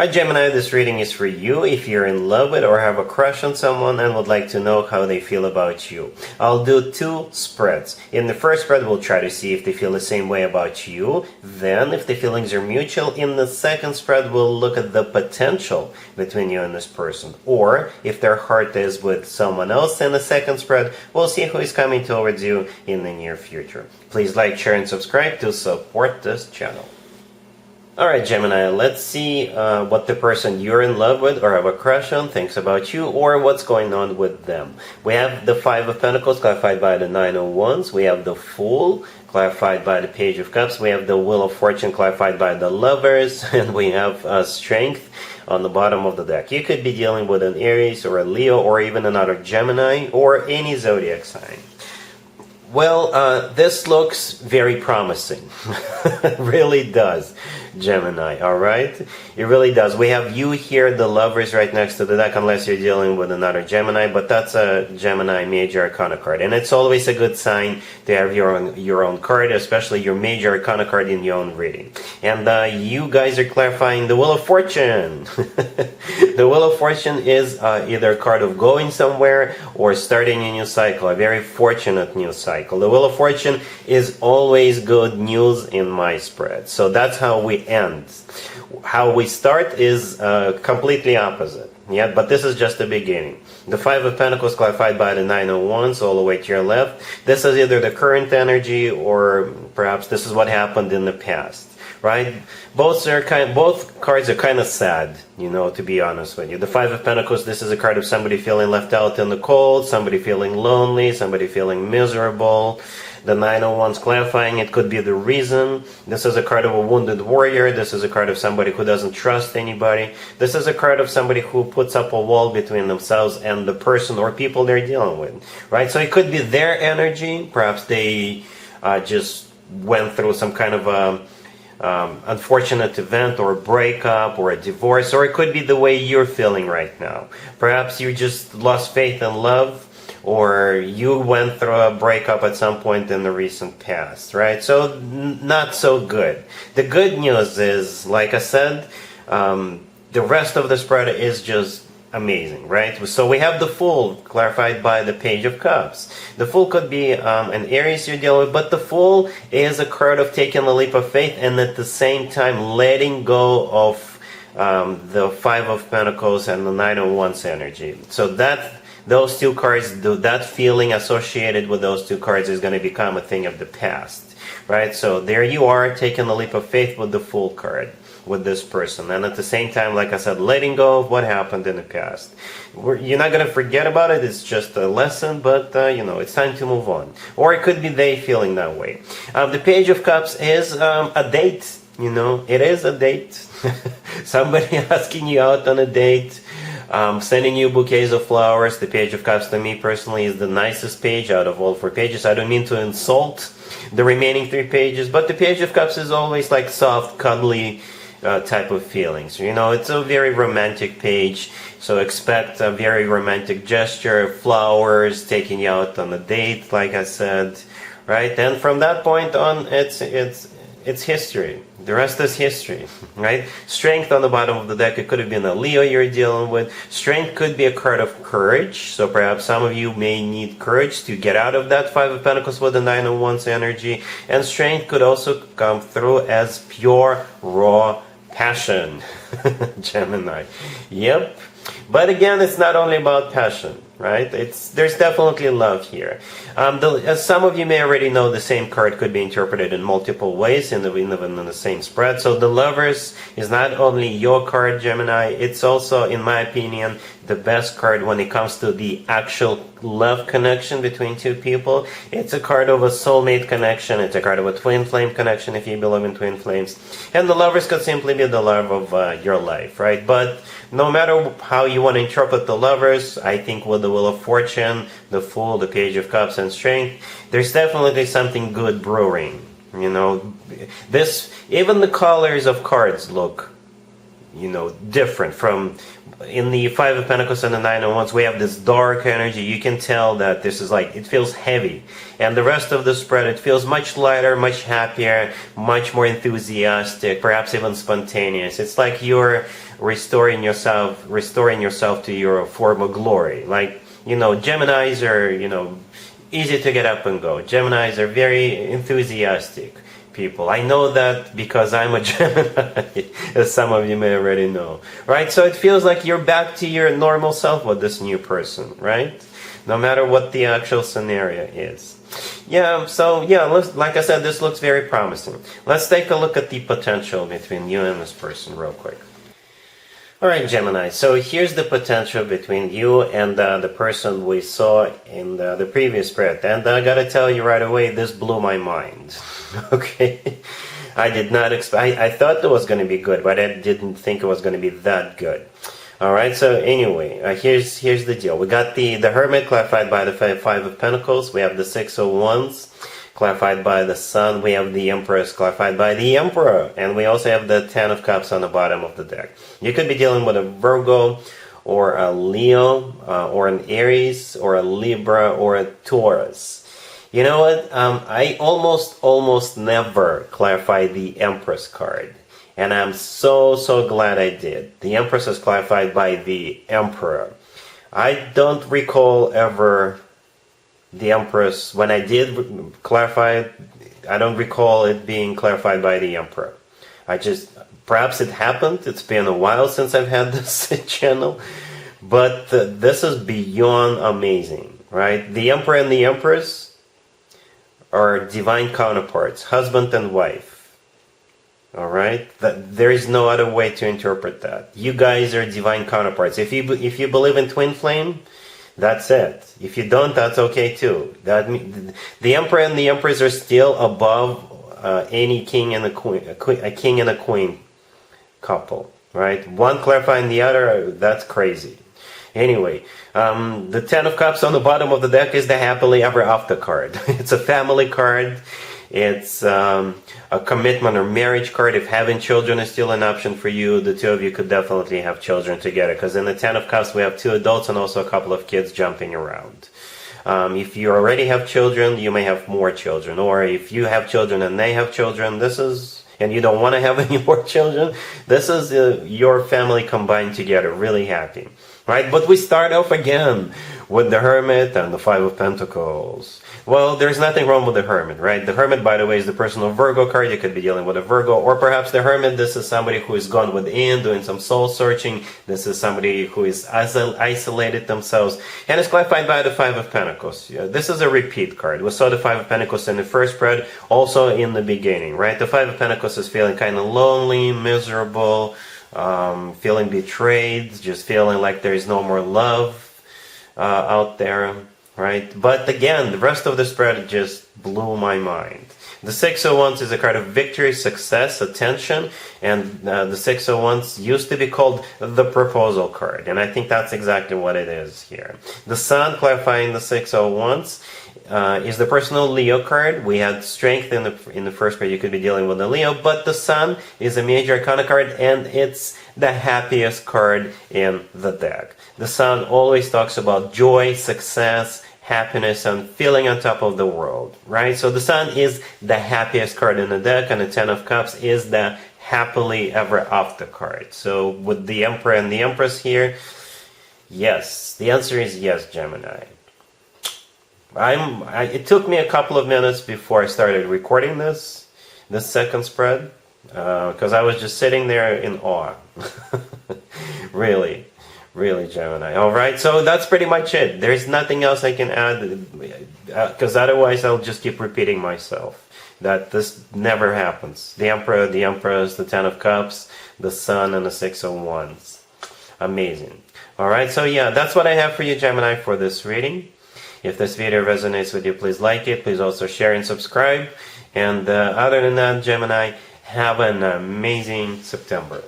Hi Gemini, this reading is for you if you're in love with or have a crush on someone and would like to know how they feel about you. I'll do two spreads. In the first spread, we'll try to see if they feel the same way about you. Then, if the feelings are mutual, in the second spread, we'll look at the potential between you and this person. Or, if their heart is with someone else in the second spread, we'll see who is coming towards you in the near future. Please like, share, and subscribe to support this channel. Alright Gemini, let's see what the person you're in love with or have a crush on thinks about you, or what's going on with them. We have the Five of Pentacles clarified by the Nine of Wands. We have the Fool clarified by the Page of Cups. We have the Wheel of Fortune clarified by the Lovers. And we have Strength on the bottom of the deck. You could be dealing with an Aries or a Leo or even another Gemini or any zodiac sign. Well, this looks very promising. It really does, Gemini, alright? It really does. We have you here, the Lovers, right next to the deck, unless you're dealing with another Gemini, but that's a Gemini Major Arcana card. And it's always a good sign to have your own card, especially your Major Arcana card in your own reading. And you guys are clarifying the Wheel of Fortune. The Wheel of Fortune is either a card of going somewhere or starting a new cycle, a very fortunate new cycle. The Wheel of Fortune is always good news in my spread. So that's how we end. How we start is completely opposite. Yeah, but this is just the beginning. The Five of Pentacles clarified by the Nine of Wands all the way to your left. This is either the current energy or perhaps this is what happened in the past. Right? Both cards are kind of sad, you know, to be honest with you. The Five of Pentacles, this is a card of somebody feeling left out in the cold, somebody feeling lonely, somebody feeling miserable. The Nine of Wands clarifying it could be the reason. This is a card of a wounded warrior. This is a card of somebody who doesn't trust anybody. This is a card of somebody who puts up a wall between themselves and the person or people they're dealing with. Right? So it could be their energy. Perhaps they just went through some kind of a unfortunate event or a breakup or a divorce, or it could be the way you're feeling right now. Perhaps you just lost faith in love, or you went through a breakup at some point in the recent past, right? So not so good. The good news is, like I said, the rest of the spread is just amazing, right? So we have the Fool clarified by the Page of Cups. The Fool could be an Aries you're dealing with, but the Fool is a card of taking a leap of faith and at the same time letting go of the Five of Pentacles and the Nine of Wands energy. So those two cards, that feeling associated with those two cards is going to become a thing of the past, right? So there you are, taking a leap of faith with the Fool card with this person, and at the same time, like I said, letting go of what happened in the past. You're not going to forget about it, it's just a lesson, but you know, it's time to move on. Or it could be they feeling that way. The Page of Cups is a date, you know, it is a date. Somebody asking you out on a date, sending you bouquets of flowers. The Page of Cups to me personally is the nicest page out of all four pages. I don't mean to insult the remaining three pages, but the Page of Cups is always like soft, cuddly type of feelings. You know, it's a very romantic page, so expect a very romantic gesture, flowers, taking you out on a date, like I said, right? And from that point on, it's history. The rest is history, right? Strength on the bottom of the deck. It could have been a Leo you're dealing with. Strength could be a card of courage. So perhaps some of you may need courage to get out of that Five of Pentacles with the Nine of Wands energy. And strength could also come through as pure, raw passion. Gemini. Yep. But again, it's not only about passion, right? There's definitely love here. As some of you may already know, the same card could be interpreted in multiple ways, even in the same spread. So the Lovers is not only your card, Gemini, it's also, in my opinion, the best card when it comes to the actual love connection between two people. It's a card of a soulmate connection. It's a card of a twin flame connection if you believe in twin flames. And the Lovers could simply be the love of your life, right? But no matter how you want to interpret the Lovers, I think with the Wheel of Fortune, the Fool, the Page of Cups, and Strength, there's definitely something good brewing. You know, even the colors of cards look different from in the Five of Pentacles and the Nine of Wands. We have this dark energy. You can tell that this is like, it feels heavy. And the rest of the spread, it feels much lighter, much happier, much more enthusiastic, perhaps even spontaneous. It's like you're restoring yourself to your former glory. Like, Geminis are, easy to get up and go. Geminis are very enthusiastic people. I know that because I'm a Gemini, as some of you may already know, right? So it feels like you're back to your normal self with this new person, right? No matter what the actual scenario is. Like I said, this looks very promising. Let's take a look at the potential between you and this person real quick. Alright, Gemini, so here's the potential between you and the person we saw in the previous spread. And I gotta tell you right away, this blew my mind. Okay? I did not expect, I thought it was going to be good, but I didn't think it was going to be that good. Alright, so anyway, here's the deal. We got the Hermit clarified by the Five of Pentacles. We have the Six of Wands clarified by the Sun. We have the Empress clarified by the Emperor. And we also have the Ten of Cups on the bottom of the deck. You could be dealing with a Virgo, or a Leo, or an Aries, or a Libra, or a Taurus. You know what? I almost never clarify the Empress card. And I'm so glad I did. The Empress is clarified by the Emperor. I don't recall ever the Empress, when I did clarify it, I don't recall it being clarified by the Emperor. Perhaps it happened. It's been a while since I've had this channel. But this is beyond amazing, right? The Emperor and the Empress are divine counterparts, husband and wife. Alright? There is no other way to interpret that. You guys are divine counterparts. If you believe in twin flame, that's it. If you don't, that's okay too. The Emperor and the Empress are still above any king and a king and a queen couple, right? One clarifying the other, that's crazy. Anyway, the Ten of Cups on the bottom of the deck is the happily ever after card. It's a family card. It's a commitment or marriage card. If having children is still an option for you, the two of you could definitely have children together. Because in the Ten of Cups, we have two adults and also a couple of kids jumping around. If you already have children, you may have more children. Or if you have children and they have children, and you don't want to have any more children, this is your family combined together, really happy. Right? But we start off again with the Hermit and the Five of Pentacles. Well, there's nothing wrong with the Hermit, right? The Hermit, by the way, is the personal Virgo card. You could be dealing with a Virgo. Or perhaps the Hermit, this is somebody who is gone within, doing some soul searching. This is somebody who is isolated themselves. And it's clarified by the Five of Pentacles. This is a repeat card. We saw the Five of Pentacles in the first spread, also in the beginning, right? The Five of Pentacles is feeling kind of lonely, miserable, feeling betrayed, just feeling like there is no more love out there, right? But again, the rest of the spread just blew my mind. The Six of Wands is a card of victory, success, attention, and the Six of Wands used to be called the proposal card, and I think that's exactly what it is here. The Sun, clarifying the Six of Wands, is the personal Leo card. We had strength in the first card. You could be dealing with a Leo, but the Sun is a major arcana card, and it's the happiest card in the deck. The Sun always talks about joy, success, happiness, and feeling on top of the world, right? So the Sun is the happiest card in the deck, and the Ten of Cups is the happily ever after card. So with the Emperor and the Empress here, yes, the answer is yes, Gemini. It took me a couple of minutes before I started recording this second spread, because I was just sitting there in awe. Really, Gemini. Alright, so that's pretty much it. There's nothing else I can add, because otherwise I'll just keep repeating myself. That this never happens. The Emperor, the Empress, the Ten of Cups, the Sun, and the Six of Wands. Amazing. Alright, so yeah, that's what I have for you, Gemini, for this reading. If this video resonates with you, please like it. Please also share and subscribe. And other than that, Gemini, have an amazing September.